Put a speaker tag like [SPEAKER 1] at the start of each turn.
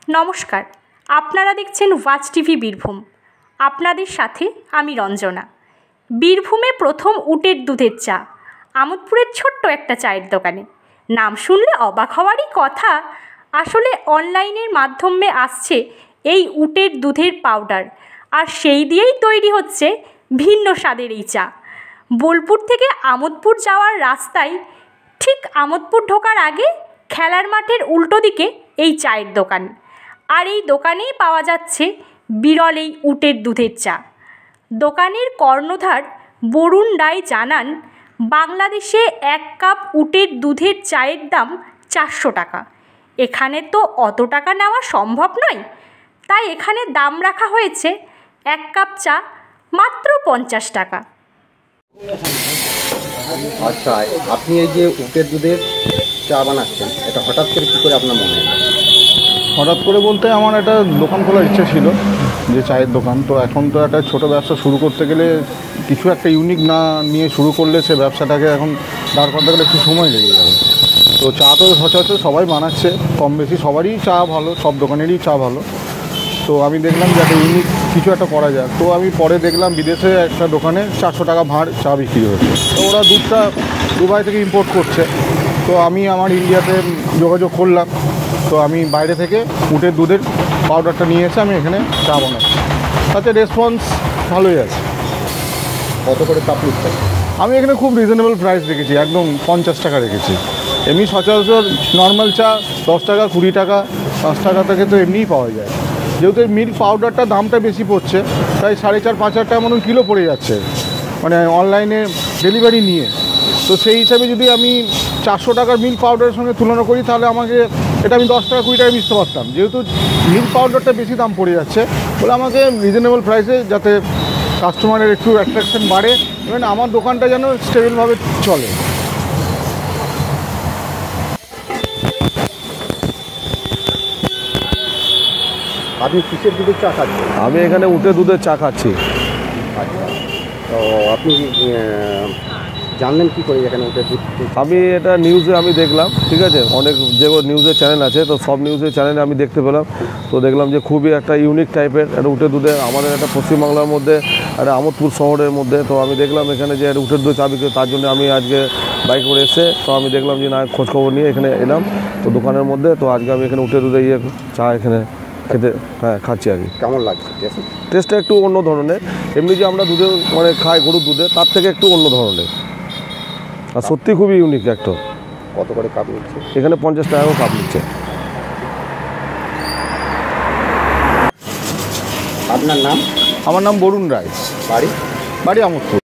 [SPEAKER 1] নমস্কার, আপনারা দেখছেন ওয়াচ টিভি বীরভূম। আপনাদের সাথে আমি রঞ্জনা। বীরভূমে প্রথম উটের দুধের চা, আমোদপুরের ছোট্ট একটা চায়ের দোকানে। নাম শুনলে অবাক হওয়ারই কথা। আসলে অনলাইনের মাধ্যমে আসছে এই উটের দুধের পাউডার, আর সেই দিয়েই তৈরি হচ্ছে ভিন্ন স্বাদের এই চা। বোলপুর থেকে আমোদপুর যাওয়ার রাস্তায় ঠিক আমোদপুর ঢোকার আগে খেলার মাঠের উল্টো দিকে এই চায়ের দোকান, আর এই দোকানেই পাওয়া যাচ্ছে বিরল এই উটের দুধের চা। দোকানের কর্ণধার বরুণ রায় জানান, বাংলাদেশে 1 কাপ উটের দুধের চায়ের দাম 400 টাকা। এখানে তো অত টাকা নেওয়া সম্ভব নয়, তাই এখানে দাম রাখা হয়েছে 1 কাপ চা মাত্র 50 টাকা।
[SPEAKER 2] আচ্ছা, আপনি এই যে উটের দুধের চা বানাচ্ছেন, এটা হঠাৎ করে কী করে আপনার মনে হয়?
[SPEAKER 3] হঠাৎ করে বলতে আমার একটা দোকান খোলার ইচ্ছা ছিল, যে চায়ের দোকান। তো এখন তো একটা ছোটো ব্যবসা শুরু করতে গেলে কিছু একটা ইউনিক না নিয়ে শুরু করলে সে ব্যবসাটাকে এখন দাঁড় করতে গেলে একটু সময় লেগে যাবে। তো চা তো সচরাচর সবাই বানাচ্ছে, কম বেশি সবারই চা ভালো, সব দোকানেরই চা ভালো। তো আমি দেখলাম যে একটা ইউনিক কিছু একটা করা যায়। তো আমি পরে দেখলাম বিদেশে একটা দোকানে 400 টাকা ভাঁড় চা বিক্রি হচ্ছে। তো ওরা দুধটা দুবাই থেকে ইম্পোর্ট করছে। তো আমি আমার ইন্ডিয়াতে যোগাযোগ করলাম। তো আমি বাইরে থেকে উটের দুধের পাউডারটা নিয়ে এসে আমি এখানে চা বানাচ্ছি। তাতে রেসপন্স ভালোই আছে।
[SPEAKER 2] কত করে কাপ নিচ্ছে?
[SPEAKER 3] আমি এখানে খুব রিজনেবল প্রাইস রেখেছি, একদম 50 টাকা রেখেছি। এমনি সচরাচর নর্মাল চা 10 টাকা, 20 টাকা, 5 টাকা থেকে তো এমনিই পাওয়া যায়। যেহেতু এই মিল্ক পাউডারটা দামটা বেশি পড়ছে, তাই 4.5-5 টাকা মতন কিলো পড়ে যাচ্ছে, মানে অনলাইনে ডেলিভারি নিয়ে। তো সেই হিসাবে যদি আমি 400 টাকার মিল্ক পাউডারের সঙ্গে তুলনা করি, তাহলে আমাকে এটা আমি 10 টাকা 20 টাকা বেচতে পারতাম। যেহেতু মিল্ক পাউডারটা বেশি দাম পড়ে যাচ্ছে বলে আমাকে রিজনেবল প্রাইসে, যাতে কাস্টমারের একটু অ্যাট্রাকশন বাড়ে এবং আমার দোকানটা যেন স্টেবলভাবে চলে।
[SPEAKER 2] আপনি কিসের দুধের চা খাচ্ছেন?
[SPEAKER 4] আমি এখানে উটের দুধের চা খাচ্ছি।
[SPEAKER 2] আচ্ছা, তো আপনি জানলেন কী করে এখানে উটের দুধ?
[SPEAKER 4] আমি এটা নিউজে আমি দেখলাম, ঠিক আছে, অনেক যে নিউজের চ্যানেল আছে, তো সব নিউজের চ্যানেলে আমি দেখতে পেলাম। তো দেখলাম যে খুবই একটা ইউনিক টাইপের একটা উটের দুধের, আমাদের একটা পশ্চিমবাংলার মধ্যে একটা আমোদপুর শহরের মধ্যে। তো আমি দেখলাম এখানে যে উটের দুধ চা বিক্রি, তার জন্য আমি আজকে বাইক করে এসে, তো আমি দেখলাম যে না, খোঁজখবর নিয়ে এখানে এলাম তো দোকানের মধ্যে। তো আজকে আমি এখানে উটের দুধে চা এখানে খেতে খাচ্ছি আর কি।
[SPEAKER 2] কেমন লাগছে
[SPEAKER 4] টেস্টটা? একটু অন্য ধরনের। এমনি যে আমরা দুধে মানে খাই গরুর দুধে, তার থেকে একটু অন্য ধরনের, আর সত্যি খুবই ইউনিক একটা।
[SPEAKER 2] কত করে কাপ নিচ্ছে?
[SPEAKER 4] এখানে 50 টাকা কাপ নিচ্ছে।
[SPEAKER 2] আপনার নাম?
[SPEAKER 3] আমার নাম বরুণ রায়,
[SPEAKER 2] বাড়ি?
[SPEAKER 3] বাড়ি আমোদপুর।